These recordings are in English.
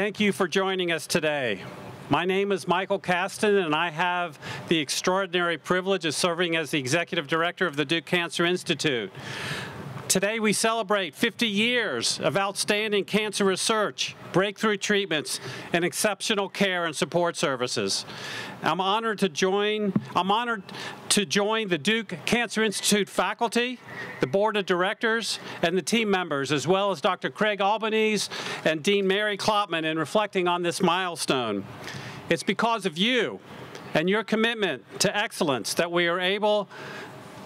Thank you for joining us today. My name is Michael Caston, and I have the extraordinary privilege of serving as the Executive Director of the Duke Cancer Institute. Today we celebrate 50 years of outstanding cancer research, breakthrough treatments, and exceptional care and support services. I'm honored to join the Duke Cancer Institute faculty, the Board of Directors, and the team members, as well as Dr. Craig Albanese and Dean Mary Klopman in reflecting on this milestone. It's because of you and your commitment to excellence that we are able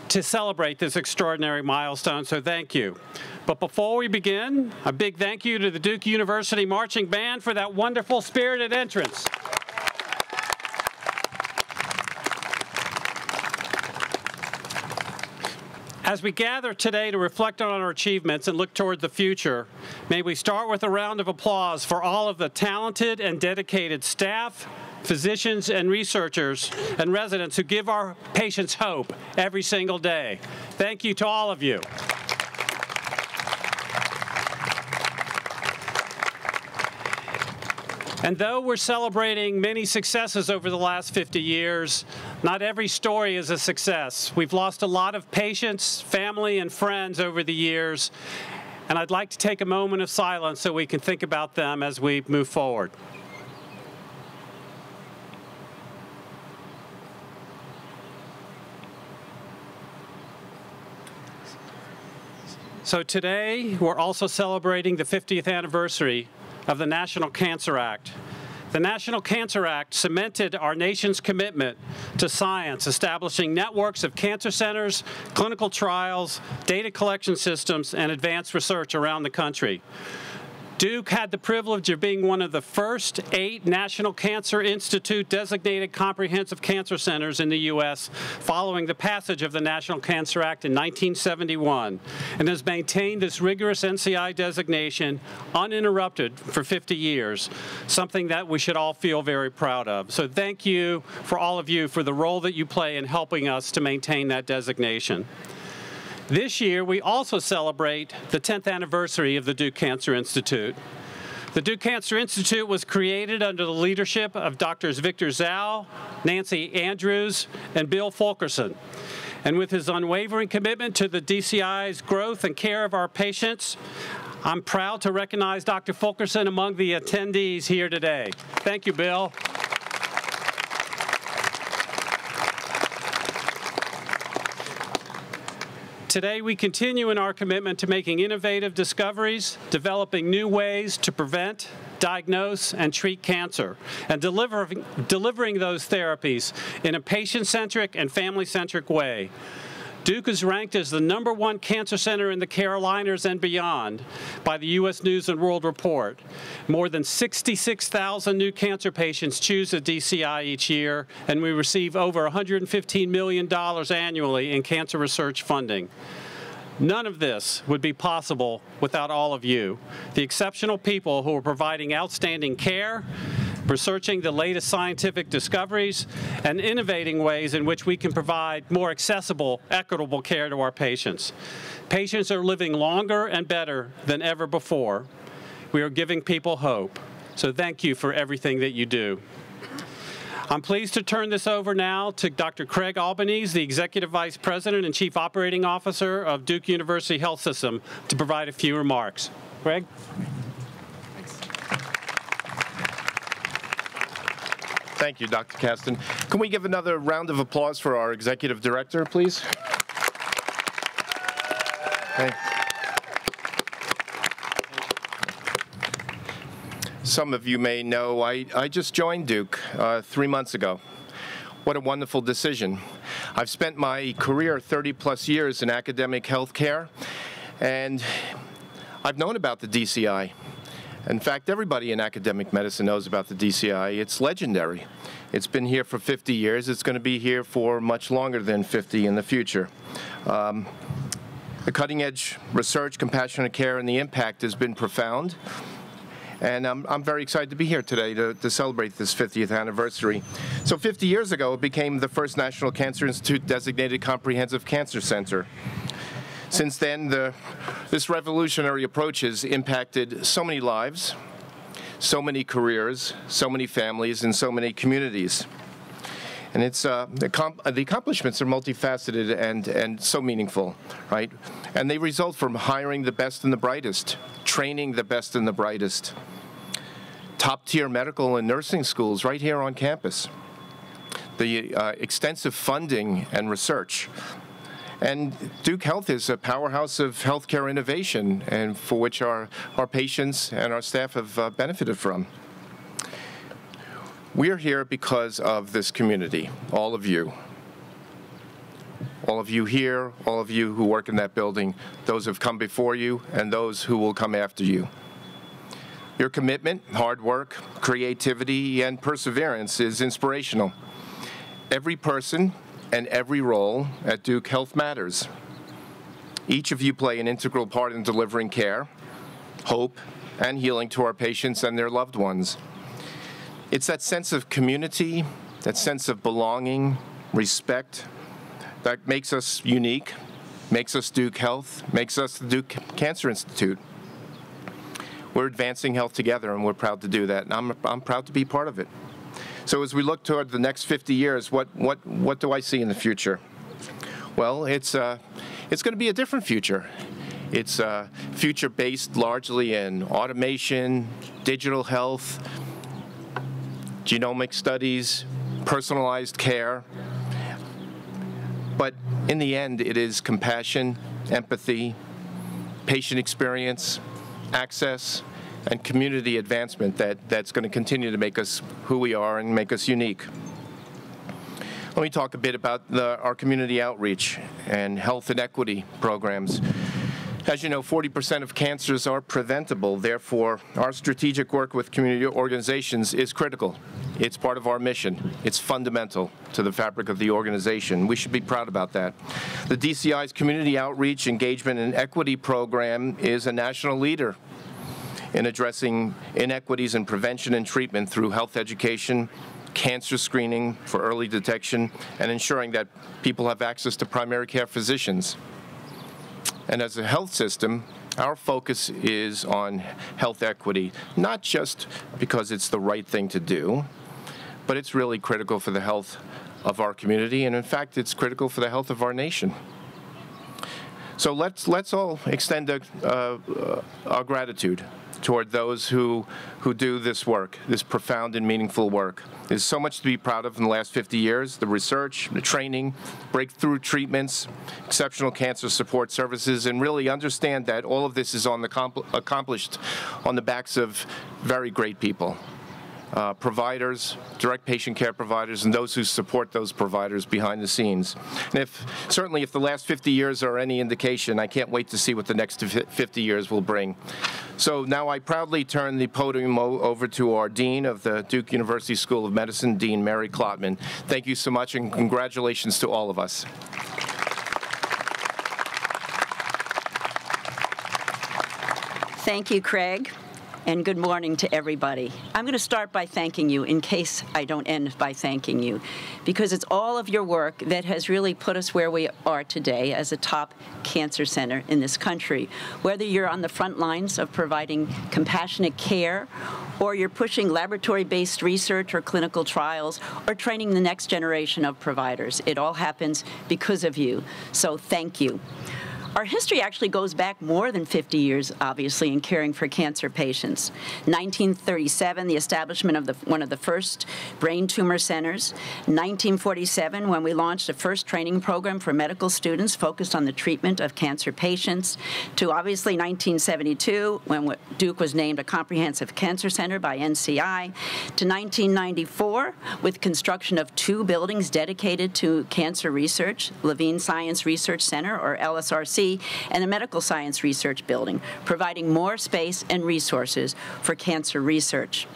to celebrate this extraordinary milestone, so thank you. But before we begin, a big thank you to the Duke University Marching Band for that wonderful spirited entrance. As we gather today to reflect on our achievements and look toward the future, may we start with a round of applause for all of the talented and dedicated staff, physicians and researchers and residents who give our patients hope every single day. Thank you to all of you. And though we're celebrating many successes over the last 50 years, not every story is a success. We've lost a lot of patients, family, and friends over the years, and I'd like to take a moment of silence so we can think about them as we move forward. So today, we're also celebrating the 50th anniversary of the National Cancer Act. The National Cancer Act cemented our nation's commitment to science, establishing networks of cancer centers, clinical trials, data collection systems, and advanced research around the country. Duke had the privilege of being one of the first 8 National Cancer Institute designated comprehensive cancer centers in the U.S. following the passage of the National Cancer Act in 1971, and has maintained this rigorous NCI designation uninterrupted for 50 years, something that we should all feel very proud of. So thank you for all of you for the role that you play in helping us to maintain that designation. This year, we also celebrate the 10th anniversary of the Duke Cancer Institute. The Duke Cancer Institute was created under the leadership of Drs. Victor Zhao, Nancy Andrews, and Bill Fulkerson. And with his unwavering commitment to the DCI's growth and care of our patients, I'm proud to recognize Dr. Fulkerson among the attendees here today. Thank you, Bill. Today, we continue in our commitment to making innovative discoveries, developing new ways to prevent, diagnose, and treat cancer, and delivering those therapies in a patient-centric and family-centric way. Duke is ranked as the #1 cancer center in the Carolinas and beyond by the U.S. News & World Report. More than 66,000 new cancer patients choose a DCI each year, and we receive over $115 million annually in cancer research funding. None of this would be possible without all of you, the exceptional people who are providing outstanding care, researching the latest scientific discoveries, and innovating ways in which we can provide more accessible, equitable care to our patients. Patients are living longer and better than ever before. We are giving people hope. So thank you for everything that you do. I'm pleased to turn this over now to Dr. Craig Albanese, the Executive Vice President and Chief Operating Officer of Duke University Health System, to provide a few remarks. Craig? Thank you, Dr. Caston. Can we give another round of applause for our Executive Director, please? Okay. Some of you may know I just joined Duke 3 months ago. What a wonderful decision. I've spent my career 30-plus years in academic healthcare, and I've known about the DCI. In fact, everybody in academic medicine knows about the DCI. It's legendary. It's been here for 50 years. It's going to be here for much longer than 50 in the future. The cutting-edge research, compassionate care, and the impact has been profound. And I'm very excited to be here today to celebrate this 50th anniversary. So 50 years ago, it became the first National Cancer Institute designated comprehensive cancer center. Since then, this revolutionary approach has impacted so many lives, so many careers, so many families, and so many communities. And it's the accomplishments are multifaceted and so meaningful, right? And they result from hiring the best and the brightest, training the best and the brightest, top-tier medical and nursing schools right here on campus, the extensive funding and research. And Duke Health is a powerhouse of healthcare innovation, and for which our patients and our staff have benefited from. We're here because of this community, all of you. All of you here, all of you who work in that building, those who have come before you, and those who will come after you. Your commitment, hard work, creativity, and perseverance is inspirational. Every person and every role at Duke Health matters. Each of you play an integral part in delivering care, hope, and healing to our patients and their loved ones. It's that sense of community, that sense of belonging, respect, that makes us unique, makes us Duke Health, makes us the Duke Cancer Institute. We're advancing health together, and we're proud to do that, and I'm proud to be part of it. So as we look toward the next 50 years, what do I see in the future? Well, it's going to be a different future. It's a future based largely in automation, digital health, genomic studies, personalized care. But in the end, it is compassion, empathy, patient experience, access, and community advancement that's going to continue to make us who we are and make us unique. Let me talk a bit about our community outreach and health and equity programs. As you know, 40% of cancers are preventable. Therefore, our strategic work with community organizations is critical. It's part of our mission. It's fundamental to the fabric of the organization. We should be proud about that. The DCI's Community Outreach, Engagement, and Equity Program is a national leader in addressing inequities in prevention and treatment through health education, cancer screening for early detection, and ensuring that people have access to primary care physicians. And as a health system, our focus is on health equity, not just because it's the right thing to do, but it's really critical for the health of our community, and in fact, it's critical for the health of our nation. So let's all extend our gratitude toward those who do this work, this profound and meaningful work. There's so much to be proud of in the last 50 years, the research, the training, breakthrough treatments, exceptional cancer support services, and really understand that all of this is accomplished on the backs of very great people. Providers, direct patient care providers, and those who support those providers behind the scenes. And certainly if the last 50 years are any indication, I can't wait to see what the next 50 years will bring. So now I proudly turn the podium over to our Dean of the Duke University School of Medicine, Dean Mary Klotman. Thank you so much, and congratulations to all of us. Thank you, Craig. And good morning to everybody. I'm going to start by thanking you, in case I don't end by thanking you, because it's all of your work that has really put us where we are today as a top cancer center in this country. Whether you're on the front lines of providing compassionate care, or you're pushing laboratory-based research or clinical trials, or training the next generation of providers, it all happens because of you. So thank you. Our history actually goes back more than 50 years, obviously, in caring for cancer patients. 1937, the establishment of one of the first brain tumor centers. 1947, when we launched the first training program for medical students focused on the treatment of cancer patients. To obviously 1972, when Duke was named a comprehensive cancer center by NCI. To 1994, with construction of 2 buildings dedicated to cancer research, Levine Science Research Center, or LSRC, and a medical science research building, providing more space and resources for cancer research.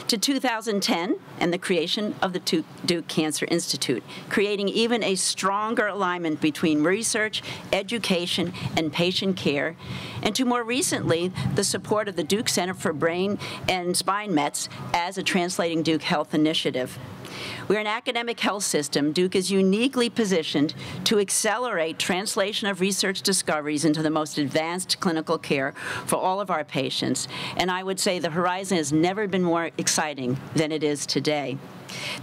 To 2010, and the creation of the Duke Cancer Institute, creating even a stronger alignment between research, education, and patient care, and to more recently, the support of the Duke Center for Brain and Spine Mets as a Translating Duke Health initiative. We're an academic health system. Duke is uniquely positioned to accelerate translation of research discoveries into the most advanced clinical care for all of our patients. And I would say the horizon has never been more exciting than it is today.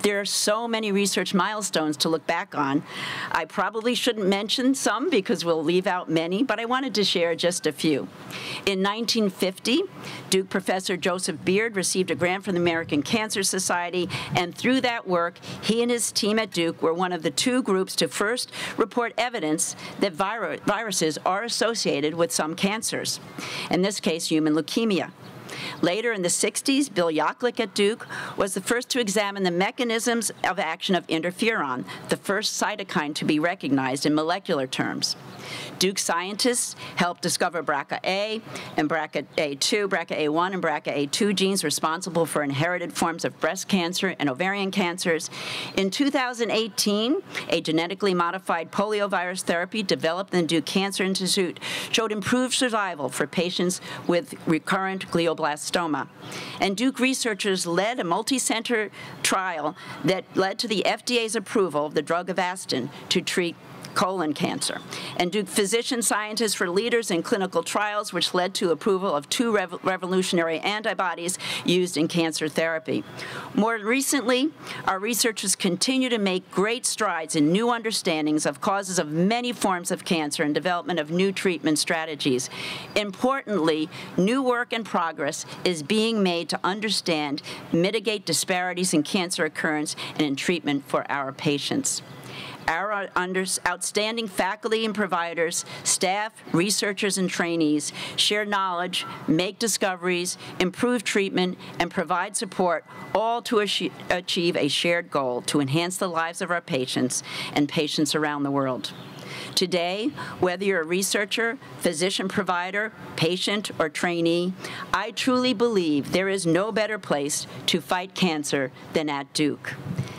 There are so many research milestones to look back on. I probably shouldn't mention some because we'll leave out many, but I wanted to share just a few. In 1950, Duke professor Joseph Beard received a grant from the American Cancer Society, and through that work, he and his team at Duke were one of the 2 groups to first report evidence that viruses are associated with some cancers, in this case, human leukemia. Later in the 60s, Bill Yoklik at Duke was the first to examine the mechanisms of action of interferon, the first cytokine to be recognized in molecular terms. Duke scientists helped discover BRCA and BRCA2, BRCA1 and BRCA2 genes responsible for inherited forms of breast cancer and ovarian cancers. In 2018, a genetically modified poliovirus therapy developed in the Duke Cancer Institute showed improved survival for patients with recurrent glioblastoma. And Duke researchers led a multi-center trial that led to the FDA's approval of the drug Avastin to treat colon cancer. And Duke physician scientists were leaders in clinical trials, which led to approval of 2 revolutionary antibodies used in cancer therapy. More recently, our researchers continue to make great strides in new understandings of causes of many forms of cancer and development of new treatment strategies. Importantly, new work and progress is being made to understand, mitigate disparities in cancer occurrence and in treatment for our patients. Our outstanding faculty and providers, staff, researchers, and trainees share knowledge, make discoveries, improve treatment, and provide support, all to achieve a shared goal to enhance the lives of our patients and patients around the world. Today, whether you're a researcher, physician provider, patient, or trainee, I truly believe there is no better place to fight cancer than at Duke.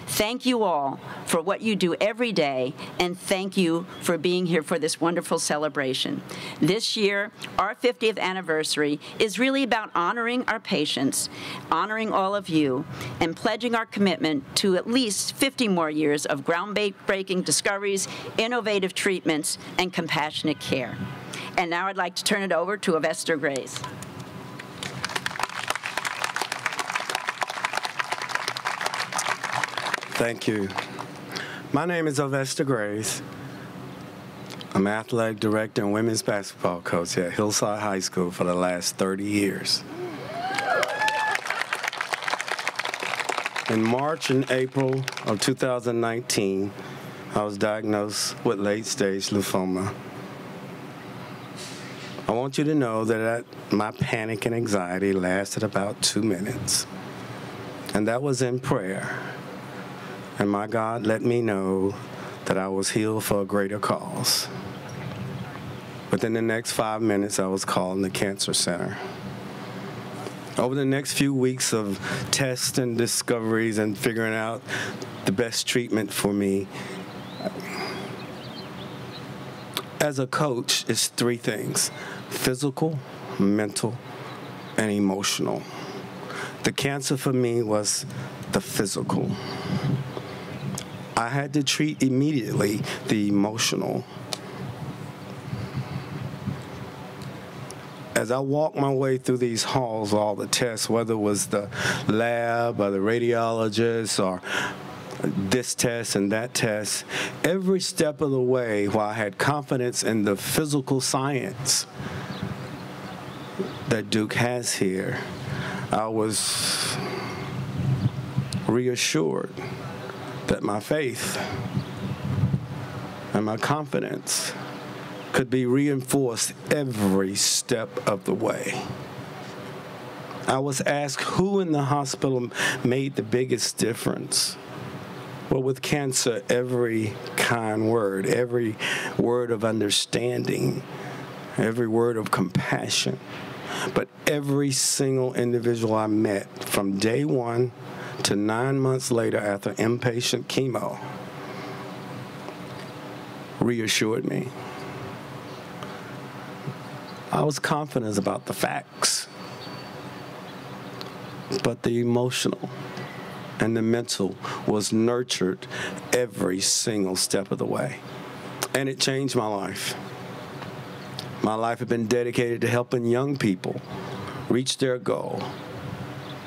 Thank you all for what you do every day, and thank you for being here for this wonderful celebration. This year, our 50th anniversary is really about honoring our patients, honoring all of you, and pledging our commitment to at least 50 more years of groundbreaking discoveries, innovative treatments, and compassionate care. And now I'd like to turn it over to Olesta Grace. Thank you. My name is Olesta Grace. I'm athletic director and women's basketball coach at Hillside High School for the last 30 years. In March and April of 2019, I was diagnosed with late-stage lymphoma. I want you to know that my panic and anxiety lasted about 2 minutes, and that was in prayer. And my God let me know that I was healed for a greater cause. Within the next 5 minutes, I was called in the cancer center. Over the next few weeks of tests and discoveries and figuring out the best treatment for me, as a coach, it's 3 things: physical, mental, and emotional. The cancer for me was the physical. I had to treat immediately the emotional. As I walked my way through these halls, all the tests, whether it was the lab or the radiologist or this test and that test, every step of the way, while I had confidence in the physical science that Duke has here, I was reassured that my faith and my confidence could be reinforced every step of the way. I was asked who in the hospital made the biggest difference. Well, with cancer, every kind word, every word of understanding, every word of compassion, but every single individual I met from day 1 to 9 months later after inpatient chemo reassured me. I was confident about the facts, but the emotional and the mental was nurtured every single step of the way. And it changed my life. My life had been dedicated to helping young people reach their goal.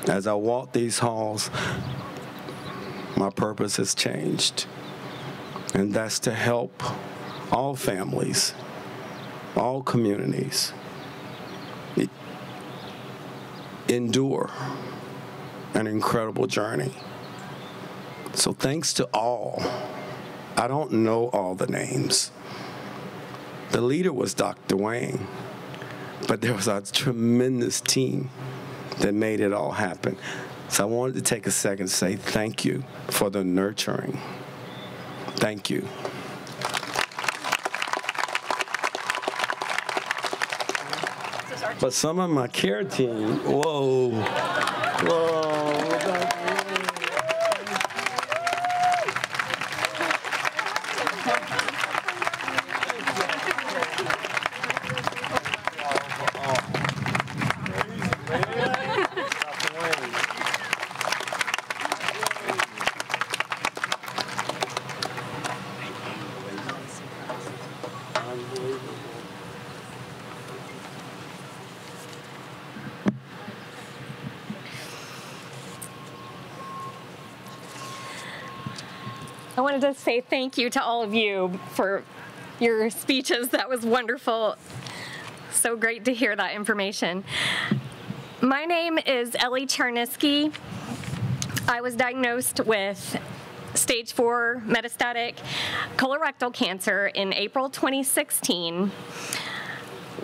As I walk these halls, my purpose has changed. And that's to help all families, all communities endure an incredible journey. So thanks to all. I don't know all the names. The leader was Dr. Wayne, but there was a tremendous team that made it all happen. So I wanted to take a second to say thank you for the nurturing. Thank you. But some of my care team, whoa. I wanted to say thank you to all of you for your speeches. That was wonderful. So great to hear that information. My name is Elly Charnisky. I was diagnosed with stage 4 metastatic colorectal cancer in April 2016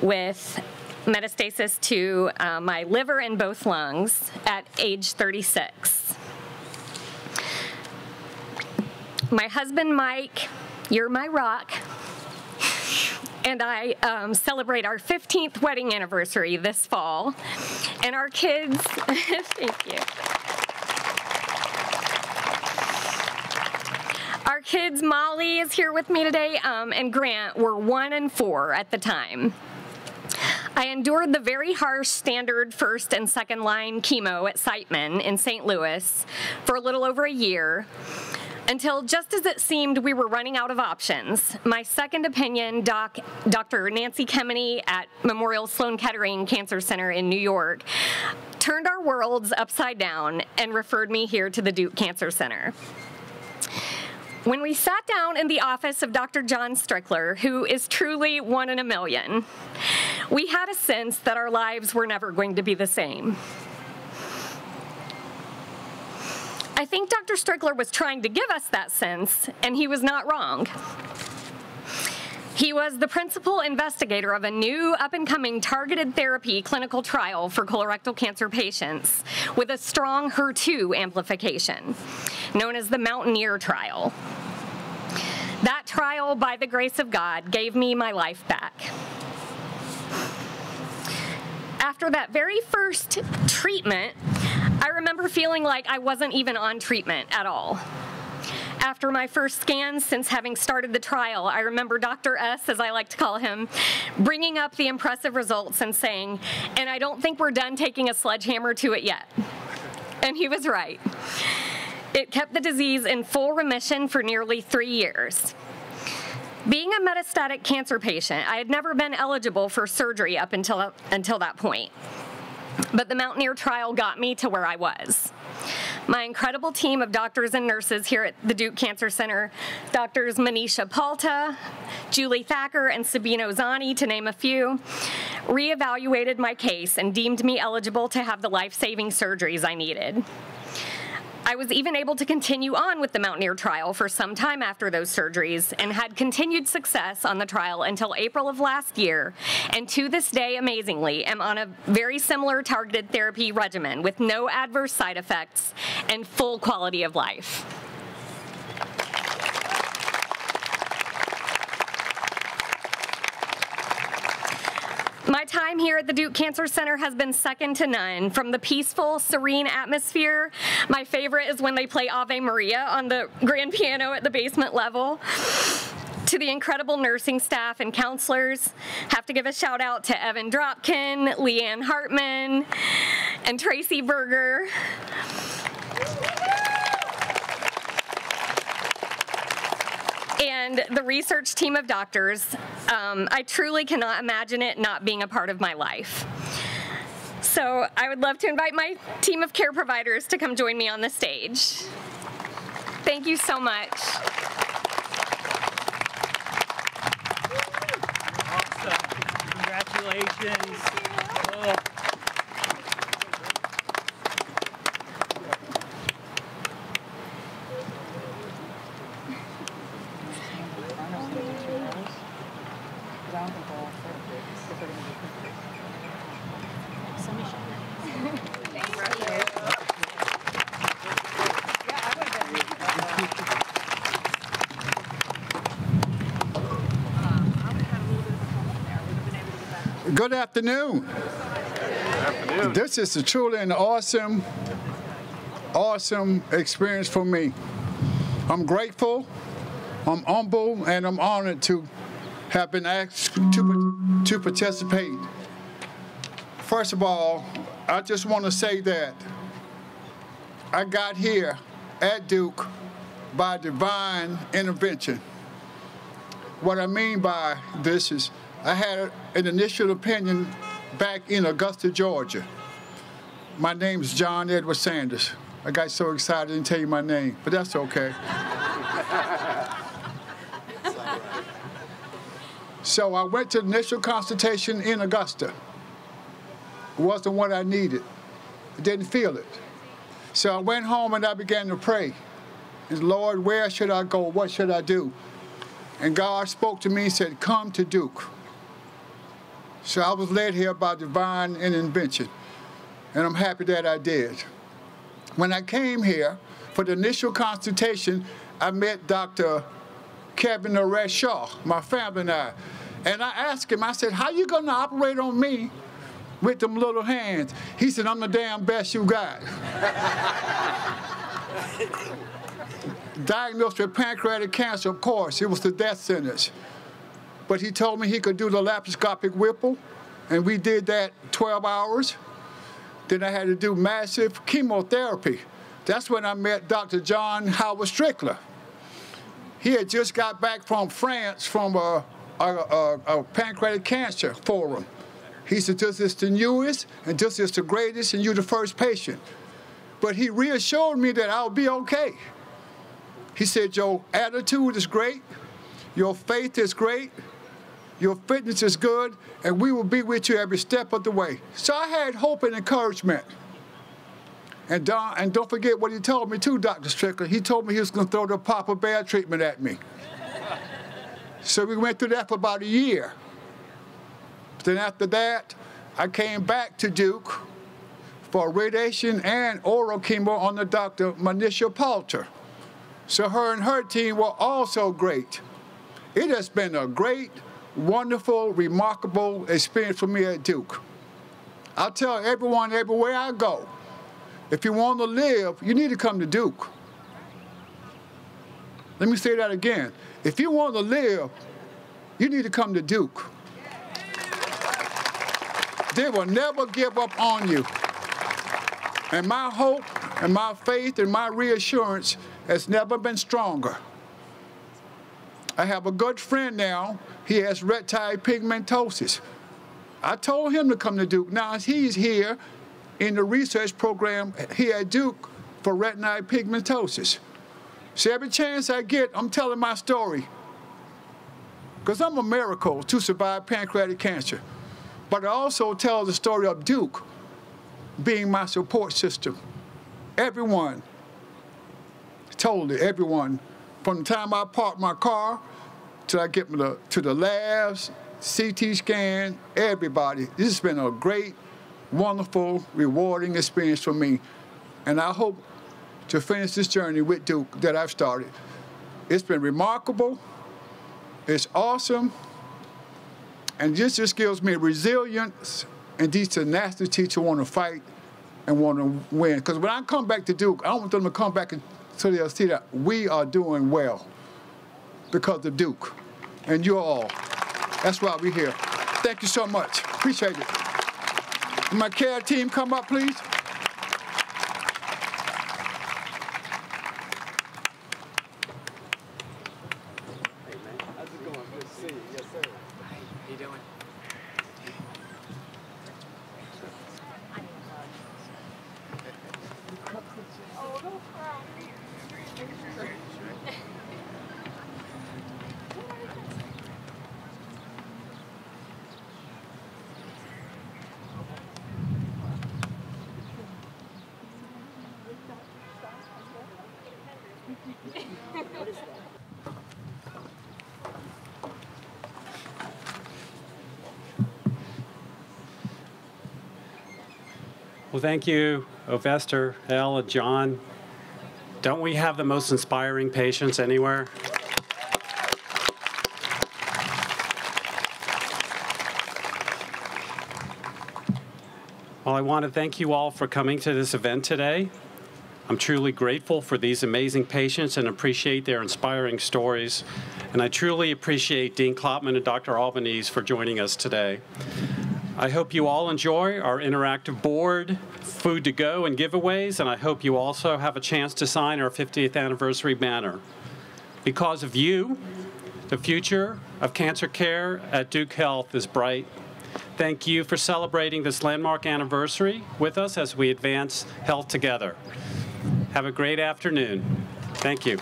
with metastasis to my liver and both lungs at age 36. My husband, Mike, you're my rock, and I celebrate our 15th wedding anniversary this fall. And our kids, thank you. Our kids, Molly is here with me today, and Grant were 1 and 4 at the time. I endured the very harsh standard first and second line chemo at Siteman in St. Louis for a little over a year, until just as it seemed we were running out of options, my second opinion doc, Dr. Nancy Kemeny at Memorial Sloan Kettering Cancer Center in New York, turned our worlds upside down and referred me here to the Duke Cancer Center. When we sat down in the office of Dr. John Strickler, who is truly 1 in a million, we had a sense that our lives were never going to be the same. I think Dr. Strickler was trying to give us that sense, and he was not wrong. He was the principal investigator of a new up-and-coming targeted therapy clinical trial for colorectal cancer patients with a strong HER2 amplification, known as the Mountaineer trial. That trial, by the grace of God, gave me my life back. After that very first treatment, I remember feeling like I wasn't even on treatment at all. After my first scans since having started the trial, I remember Dr. S, as I like to call him, bringing up the impressive results and saying, "And I don't think we're done taking a sledgehammer to it yet." And he was right. It kept the disease in full remission for nearly 3 years. Being a metastatic cancer patient, I had never been eligible for surgery up until that point. But the Mountaineer trial got me to where I was. My incredible team of doctors and nurses here at the Duke Cancer Center, Doctors Manisha Palta, Julie Thacker, and Sabine Ozani, to name a few, reevaluated my case and deemed me eligible to have the life-saving surgeries I needed. I was even able to continue on with the Mountaineer trial for some time after those surgeries and had continued success on the trial until April of last year, and to this day, amazingly, am on a very similar targeted therapy regimen with no adverse side effects and full quality of life. My time here at the Duke Cancer Center has been second to none. From the peaceful, serene atmosphere, my favorite is when they play Ave Maria on the grand piano at the basement level, to the incredible nursing staff and counselors. Have to give a shout out to Evan Dropkin, Leanne Hartman, and Tracy Berger. and the research team of doctors. I truly cannot imagine it not being a part of my life. So I would love to invite my team of care providers to come join me on the stage. Thank you so much. Awesome. Congratulations. Oh. Good afternoon. This is truly an awesome experience for me. I'm grateful, I'm humble, and I'm honored to have been asked to participate. First of all, I just want to say that I got here at Duke by divine intervention. What I mean by this is I had an initial opinion back in Augusta, Georgia. My name's John Edward Sanders. I got so excited I didn't tell you my name, but that's okay. So I went to the initial consultation in Augusta. It wasn't what I needed. I didn't feel it. So I went home and I began to pray. And Lord, where should I go? What should I do? And God spoke to me and said, come to Duke. So I was led here by divine intervention, and I'm happy that I did. When I came here for the initial consultation, I met Dr. Kevin Naresh Shaw, my family and I. And I asked him, I said, how you gonna operate on me with them little hands? He said, I'm the damn best you got. Diagnosed with pancreatic cancer, of course, it was the death sentence. But he told me he could do the laparoscopic Whipple, and we did that 12 hours. Then I had to do massive chemotherapy. That's when I met Dr. John Howard Strickler. He had just got back from France from a pancreatic cancer forum. He said, this is the newest, and this is the greatest, and you're the first patient. But he reassured me that I'll be okay. He said, your attitude is great, your faith is great, your fitness is good, and we will be with you every step of the way. So I had hope and encouragement. And don't forget what he told me too, Dr. Strickler. He told me he was going to throw the Papa Bear treatment at me. So we went through that for about a year. Then after that, I came back to Duke for radiation and oral chemo under Dr. Manisha Palter. So her and her team were also great. It has been a great, wonderful, remarkable experience for me at Duke. I'll tell everyone everywhere I go, if you want to live, you need to come to Duke. Let me say that again. If you want to live, you need to come to Duke. They will never give up on you. And my hope and my faith and my reassurance has never been stronger. I have a good friend now. He has retinitis pigmentosus. I told him to come to Duke. Now he's here in the research program here at Duke for retinitis pigmentosus. So every chance I get, I'm telling my story. Because I'm a miracle to survive pancreatic cancer. But I also tell the story of Duke being my support system. Everyone, totally everyone, from the time I park my car till I get to the labs, CT scan, everybody. This has been a great, wonderful, rewarding experience for me. And I hope to finish this journey with Duke that I've started. It's been remarkable. It's awesome. And this just gives me resilience and this tenacity to want to fight and want to win. Because when I come back to Duke, I don't want them to come back so they'll see that we are doing well because of Duke. And you all. That's why we're here. Thank you so much. Appreciate it. Can my care team come up, please? Well, thank you, Olesta, Elle, and John. Don't we have the most inspiring patients anywhere? Well, I want to thank you all for coming to this event today. I'm truly grateful for these amazing patients and appreciate their inspiring stories. And I truly appreciate Dean Klopman and Dr. Albanese for joining us today. I hope you all enjoy our interactive board, food to go, and giveaways, and I hope you also have a chance to sign our 50th anniversary banner. Because of you, the future of cancer care at Duke Health is bright. Thank you for celebrating this landmark anniversary with us as we advance health together. Have a great afternoon. Thank you.